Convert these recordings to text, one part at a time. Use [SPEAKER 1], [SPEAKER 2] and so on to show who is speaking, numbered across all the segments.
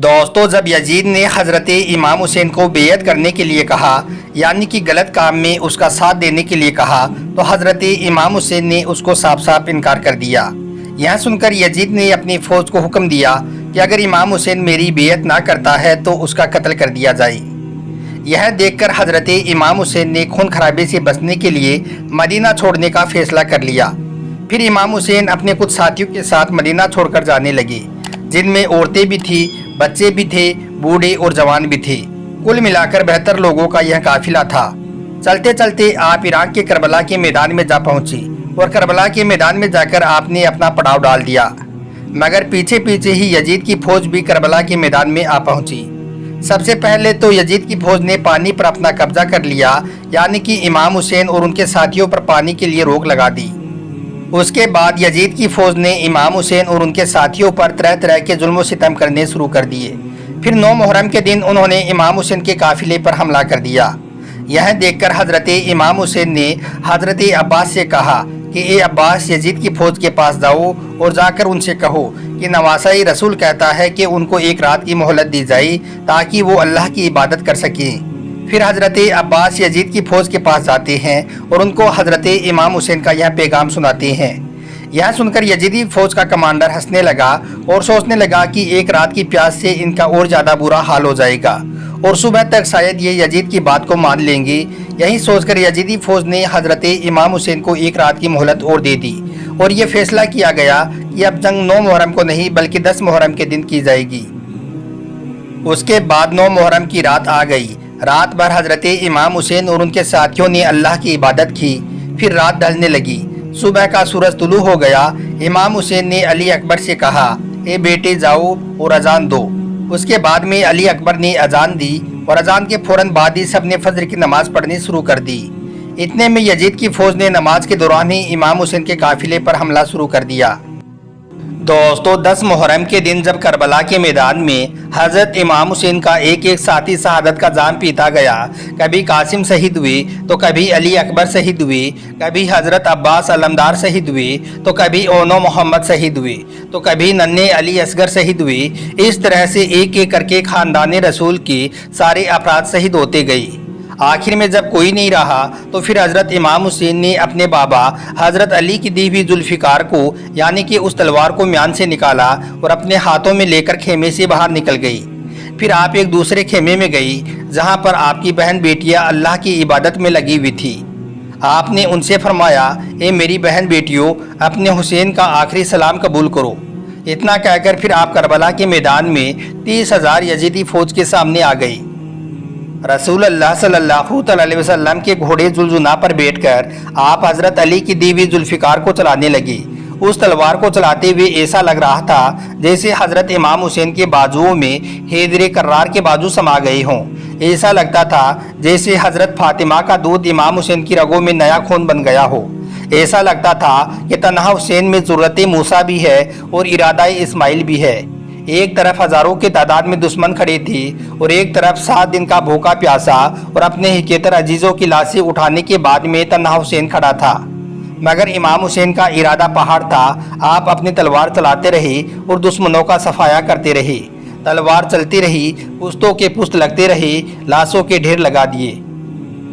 [SPEAKER 1] دوستو، جب یزید نے حضرت امام حسین کو بیعت کرنے کے لیے کہا، یعنی کہ غلط کام میں اس کا ساتھ دینے کے لیے کہا، تو حضرت امام حسین نے اس کو صاف صاف انکار کر دیا۔ یہاں سن کر یزید نے اپنی فوج کو حکم دیا کہ اگر امام حسین میری بیعت نہ کرتا ہے تو اس کا قتل کر دیا جائے۔ یہ دیکھ کر حضرت امام حسین نے خون خرابے سے بچنے کے لیے مدینہ چھوڑنے کا فیصلہ کر لیا۔ پھر امام حسین اپنے کچھ ساتھیوں کے ساتھ مدینہ چھوڑ کر جانے لگے، جن میں عورتیں بھی تھیں، بچے بھی تھے، بوڑھے اور جوان بھی تھے۔ کل ملا کر 72 لوگوں کا یہ قافلہ تھا۔ چلتے چلتے آپ عراق کے کربلا کے میدان میں جا پہنچے اور کربلا کے میدان میں جا کر آپ نے اپنا پڑاؤ ڈال دیا، مگر پیچھے پیچھے ہی یزید کی فوج بھی کربلا کے میدان میں آ پہنچی۔ سب سے پہلے تو یزید کی فوج نے پانی پر اپنا قبضہ کر لیا، یعنی کہ امام حسین اور ان کے ساتھیوں پر پانی کے لیے روک لگا دی۔ اس کے بعد یزید کی فوج نے امام حسین اور ان کے ساتھیوں پر طرح طرح کے ظلم و ستم کرنے شروع کر دیے۔ پھر 9 محرم کے دن انہوں نے امام حسین کے قافلے پر حملہ کر دیا۔ یہ دیکھ کر حضرت امام حسین نے حضرت عباس سے کہا کہ اے عباس، یزید کی فوج کے پاس جاؤ اور جا کر ان سے کہو کہ نواسہ رسول کہتا ہے کہ ان کو 1 رات کی مہلت دی جائے تاکہ وہ اللہ کی عبادت کر سکیں۔ پھر حضرت عباس یزید کی فوج کے پاس جاتے ہیں اور ان کو حضرت امام حسین کا یہ پیغام سناتے ہیں۔ یہ سن کر یزیدی فوج کا کمانڈر ہنسنے لگا اور سوچنے لگا کہ 1 رات کی پیاس سے ان کا اور زیادہ برا حال ہو جائے گا اور صبح تک شاید یہ یزید کی بات کو مان لیں گے۔ یہی سوچ کر یزیدی فوج نے حضرت امام حسین کو 1 رات کی مہلت اور دے دی اور یہ فیصلہ کیا گیا کہ اب جنگ 9 محرم کو نہیں بلکہ 10 محرم کے دن کی جائے گی۔ اس کے بعد 9 محرم کی رات آ گئی۔ رات بھر حضرت امام حسین اور ان کے ساتھیوں نے اللہ کی عبادت کی۔ پھر رات ڈھلنے لگی، صبح کا سورج طلوع ہو گیا۔ امام حسین نے علی اکبر سے کہا، اے بیٹے جاؤ اور اذان دو۔ اس کے بعد میں علی اکبر نے اذان دی اور اذان کے فوراً بعد ہی سب نے فجر کی نماز پڑھنی شروع کر دی۔ اتنے میں یزید کی فوج نے نماز کے دوران ہی امام حسین کے قافلے پر حملہ شروع کر دیا۔ دوستو، 10 محرم کے دن جب کربلا کے میدان میں حضرت امام حسین کا ایک ایک ساتھی شہادت کا جام پیتا گیا، کبھی قاسم شہید ہوئے تو کبھی علی اکبر شہید ہوئے، کبھی حضرت عباس علمدار شہید ہوئے تو کبھی اونو محمد شہید ہوئے تو کبھی ننھے علی اصغر شہید ہوئے۔ اس طرح سے ایک ایک کر کے خاندان رسول کے سارے افراد شہید ہوتے گئے۔ آخر میں جب کوئی نہیں رہا تو پھر حضرت امام حسین نے اپنے بابا حضرت علی کی دی ہوئی ذوالفقار کو، یعنی کہ اس تلوار کو میان سے نکالا اور اپنے ہاتھوں میں لے کر خیمے سے باہر نکل گئی۔ پھر آپ ایک دوسرے خیمے میں گئی جہاں پر آپ کی بہن بیٹیاں اللہ کی عبادت میں لگی ہوئی تھی۔ آپ نے ان سے فرمایا، اے میری بہن بیٹیوں، اپنے حسین کا آخری سلام قبول کرو۔ اتنا کہہ کر پھر آپ کربلا کے میدان میں 30,000 یزیدی فوج کے سامنے آ گئی۔ رسول اللہ صلی اللہ علیہ وسلم کے گھوڑے ذوالجناح پر بیٹھ کر آپ حضرت علی کی دی ہوئی ذوالفقار کو چلانے لگے۔ اس تلوار کو چلاتے ہوئے ایسا لگ رہا تھا جیسے حضرت امام حسین کے بازوؤں میں حیدر کرار کے بازو سما گئے ہوں۔ ایسا لگتا تھا جیسے حضرت فاطمہ کا دودھ امام حسین کی رگوں میں نیا خون بن گیا ہو۔ ایسا لگتا تھا کہ تنہا حسین میں ضرورت موسیٰ بھی ہے اور ارادہ اسماعیل بھی ہے۔ ایک طرف ہزاروں کی تعداد میں دشمن کھڑے تھے اور ایک طرف 7 دن کا بھوکا پیاسا اور اپنے حقیقتر عزیزوں کی لاشیں اٹھانے کے بعد میں تنہا حسین کھڑا تھا۔ مگر امام حسین کا ارادہ پہاڑ تھا۔ آپ اپنی تلوار چلاتے رہے اور دشمنوں کا صفایا کرتے رہے۔ تلوار چلتی رہی، پشتوں کے پشت لگتے رہے، لاشوں کے ڈھیر لگا دیے۔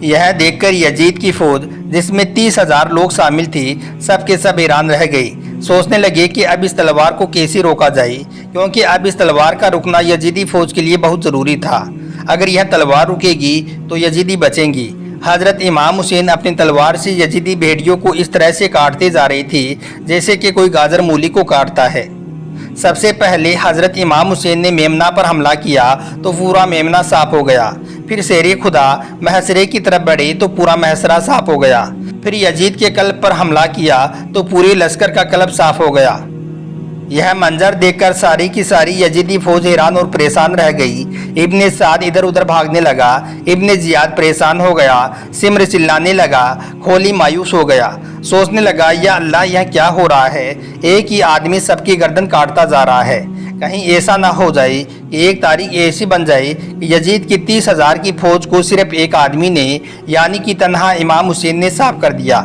[SPEAKER 1] یہ دیکھ کر یزید کی فوج، جس میں 30,000 لوگ شامل تھے، سب کے سب حیران رہ گئے۔ سوچنے لگے کہ اب اس تلوار کو کیسے روکا جائے، کیونکہ اب اس تلوار کا رکنا یزیدی فوج کے لیے بہت ضروری تھا۔ اگر یہ تلوار رکے گی تو یزیدی بچیں گی۔ حضرت امام حسین اپنی تلوار سے یزیدی بھیڑیوں کو اس طرح سے کاٹتے جا رہے تھے جیسے کہ کوئی گاجر مولی کو کاٹتا ہے۔ سب سے پہلے حضرت امام حسین نے میمنہ پر حملہ کیا تو پورا میمنہ صاف ہو گیا۔ پھر شیر خدا محاصرے کی طرف بڑھے تو پورا محاصرہ صاف ہو گیا۔ پھر یزید کے قلب پر حملہ کیا تو پورے لشکر کا قلب صاف ہو گیا۔ یہ منظر دیکھ کر ساری کی ساری یزیدی فوج حیران اور پریشان رہ گئی۔ ابن سعد ادھر ادھر بھاگنے لگا، ابن زیاد پریشان ہو گیا، سمر چلانے لگا، کھولی مایوس ہو گیا۔ سوچنے لگا، یا اللہ، یہ کیا ہو رہا ہے؟ ایک ہی آدمی سب کی گردن کاٹتا جا رہا ہے۔ کہیں ایسا نہ ہو جائے کہ ایک تاریخ ایسی بن جائے کہ یزید کی 30,000 کی فوج کو صرف ایک آدمی نے، یعنی کہ تنہا امام حسین نے صاف کر دیا۔